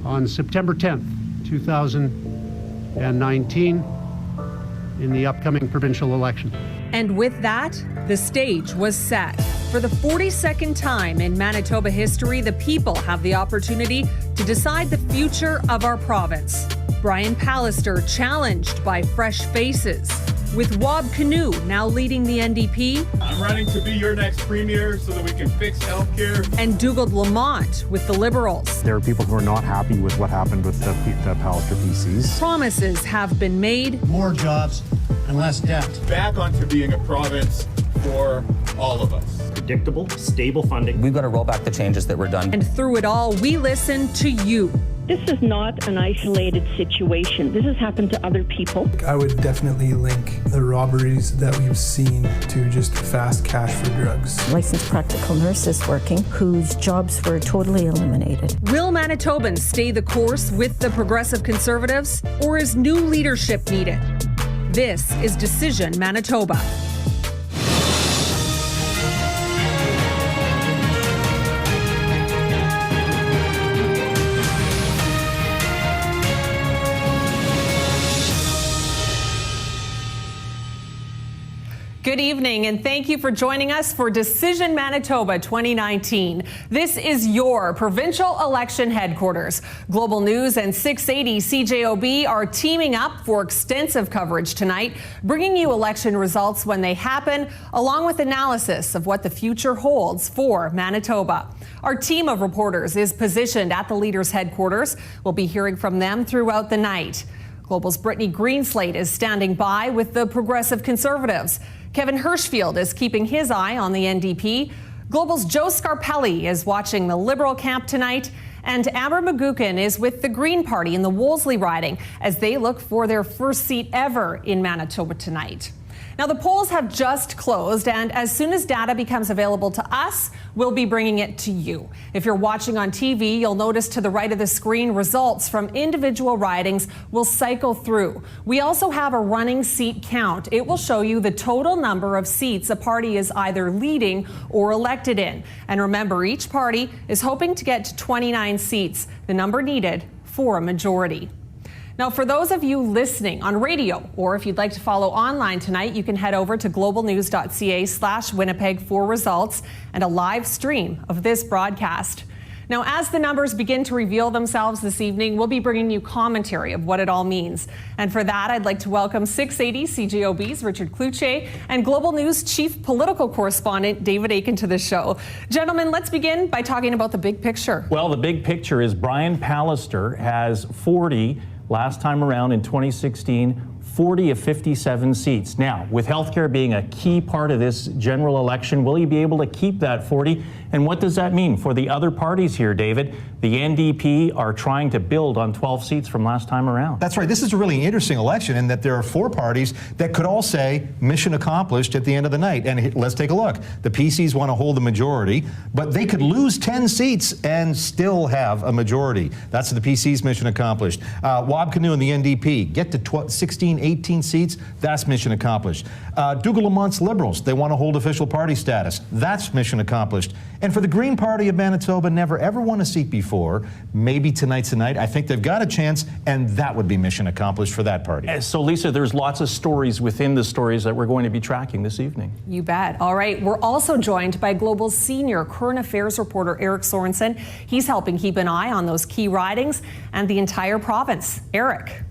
On September 10th, 2019, in the upcoming provincial election. And with that, the stage was set. For the 42nd time in Manitoba history, the people have the opportunity to decide the future of our province. Brian Pallister challenged by fresh faces, with Wab Kinew now leading the NDP. I'm running to be your next premier so that we can fix healthcare. And Dougald Lamont with the Liberals. There are people who are not happy with what happened with the Pallister PCs. Promises have been made. More jobs and less debt. Back onto being a province for all of us. Predictable, stable funding. We've got to roll back the changes that were done. And through it all, we listen to you. This is not an isolated situation. This has happened to other people. I would definitely link the robberies that we've seen to just fast cash for drugs. Licensed practical nurses working whose jobs were totally eliminated. Will Manitobans stay the course with the Progressive Conservatives, or is new leadership needed? This is Decision Manitoba. Good evening, and thank you for joining us for Decision Manitoba 2019. This is your provincial election headquarters. Global News and 680 CJOB are teaming up for extensive coverage tonight, bringing you election results when they happen, along with analysis of what the future holds for Manitoba. Our team of reporters is positioned at the leaders' headquarters. We'll be hearing from them throughout the night. Global's Brittany Greenslade is standing by with the Progressive Conservatives. Kevin Hirschfield is keeping his eye on the NDP. Global's Joe Scarpelli is watching the Liberal camp tonight. And Amber McGuckin is with the Green Party in the Wolseley riding as they look for their first seat ever in Manitoba tonight. Now, the polls have just closed, and as soon as data becomes available to us, we'll be bringing it to you. If you're watching on TV, you'll notice to the right of the screen results from individual ridings will cycle through. We also have a running seat count. It will show you the total number of seats a party is either leading or elected in. And remember, each party is hoping to get to 29 seats, the number needed for a majority. Now, for those of you listening on radio, or if you'd like to follow online tonight, you can head over to globalnews.ca/Winnipeg for results and a live stream of this broadcast. Now, as the numbers begin to reveal themselves this evening, we'll be bringing you commentary of what it all means. And for that, I'd like to welcome 680 CJOB's Richard Cloutier and Global News Chief Political Correspondent David Akin to the show. Gentlemen, let's begin by talking about the big picture. Well, the big picture is Brian Pallister has 40 last time around in 2016, 40 of 57 seats. Now, with healthcare being a key part of this general election, will he be able to keep that 40? And what does that mean for the other parties here, David? The NDP are trying to build on 12 seats from last time around. That's right. This is a really interesting election in that there are four parties that could all say mission accomplished at the end of the night. And let's take a look. The PCs want to hold the majority, but they could lose 10 seats and still have a majority. That's the PC's mission accomplished. Wab Kinew and the NDP get to 16, 18 seats. That's mission accomplished. Dougald Lamont's Liberals, they want to hold official party status. That's mission accomplished. And for the Green Party of Manitoba, never ever won a seat before. Maybe tonight's the night. I think they've got a chance, and that would be mission accomplished for that party. So, Lisa, there's lots of stories within the stories that we're going to be tracking this evening. You bet. All right. We're also joined by Global's senior current affairs reporter, Eric Sorensen. He's helping keep an eye on those key ridings and the entire province. Eric.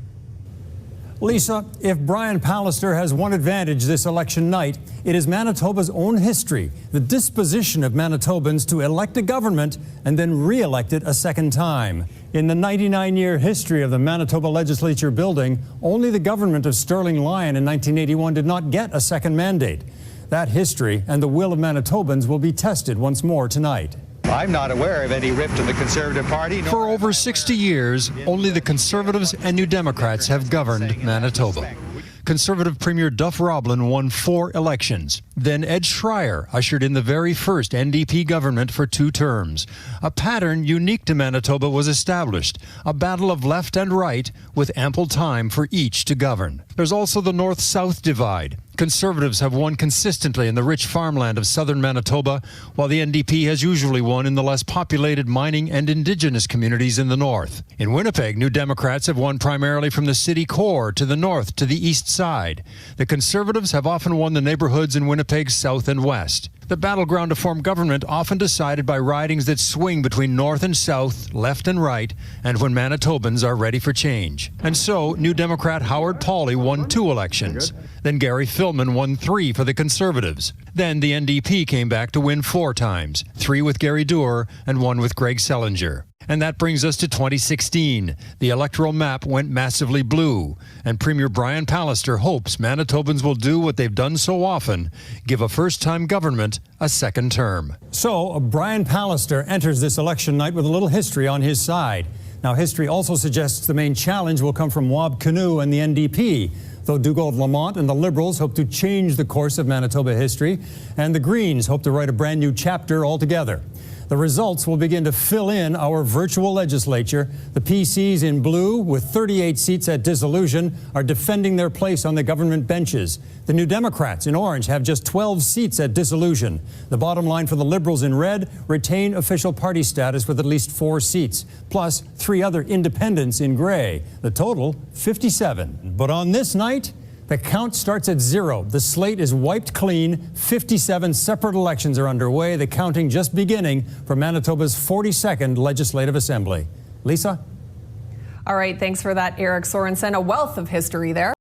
Lisa, if Brian Pallister has one advantage this election night, it is Manitoba's own history, the disposition of Manitobans to elect a government and then re-elect it a second time. In the 99-year history of the Manitoba Legislature building, only the government of Sterling Lyon in 1981 did not get a second mandate. That history and the will of Manitobans will be tested once more tonight. I'm not aware of any rift in the Conservative Party. For over 60 years, only the Conservatives and New Democrats have governed Manitoba. Conservative Premier Duff Roblin won 4 elections. Then Ed Schreier ushered in the very first NDP government for 2 terms. A pattern unique to Manitoba was established, a battle of left and right with ample time for each to govern. There's also the North-South divide. Conservatives have won consistently in the rich farmland of southern Manitoba, while the NDP has usually won in the less populated mining and Indigenous communities in the north. In Winnipeg, New Democrats have won primarily from the city core to the north to the east side. The Conservatives have often won the neighborhoods in Winnipeg's south and west. The battleground to form government often decided by ridings that swing between north and south, left and right, and when Manitobans are ready for change. And so, New Democrat Howard Pauley won 2 elections. Then Gary Filmon won 3 for the Conservatives. Then the NDP came back to win 4 times, 3 with Gary Doer and 1 with Greg Selinger. And that brings us to 2016. The electoral map went massively blue, and Premier Brian Pallister hopes Manitobans will do what they've done so often, give a first-time government a second term. So, Brian Pallister enters this election night with a little history on his side. Now, history also suggests the main challenge will come from Wab Kinew and the NDP, though Dugald Lamont and the Liberals hope to change the course of Manitoba history, and the Greens hope to write a brand new chapter altogether. The results will begin to fill in our virtual legislature. The PCs in blue, with 38 seats at dissolution, are defending their place on the government benches. The New Democrats in orange have just 12 seats at dissolution. The bottom line for the Liberals in red retain official party status with at least 4 seats, plus 3 other independents in gray. The total, 57. But on this night, the count starts at 0. The slate is wiped clean. 57 separate elections are underway. The counting just beginning for Manitoba's 42nd Legislative Assembly. Lisa? All right, thanks for that, Eric Sorensen. A wealth of history there.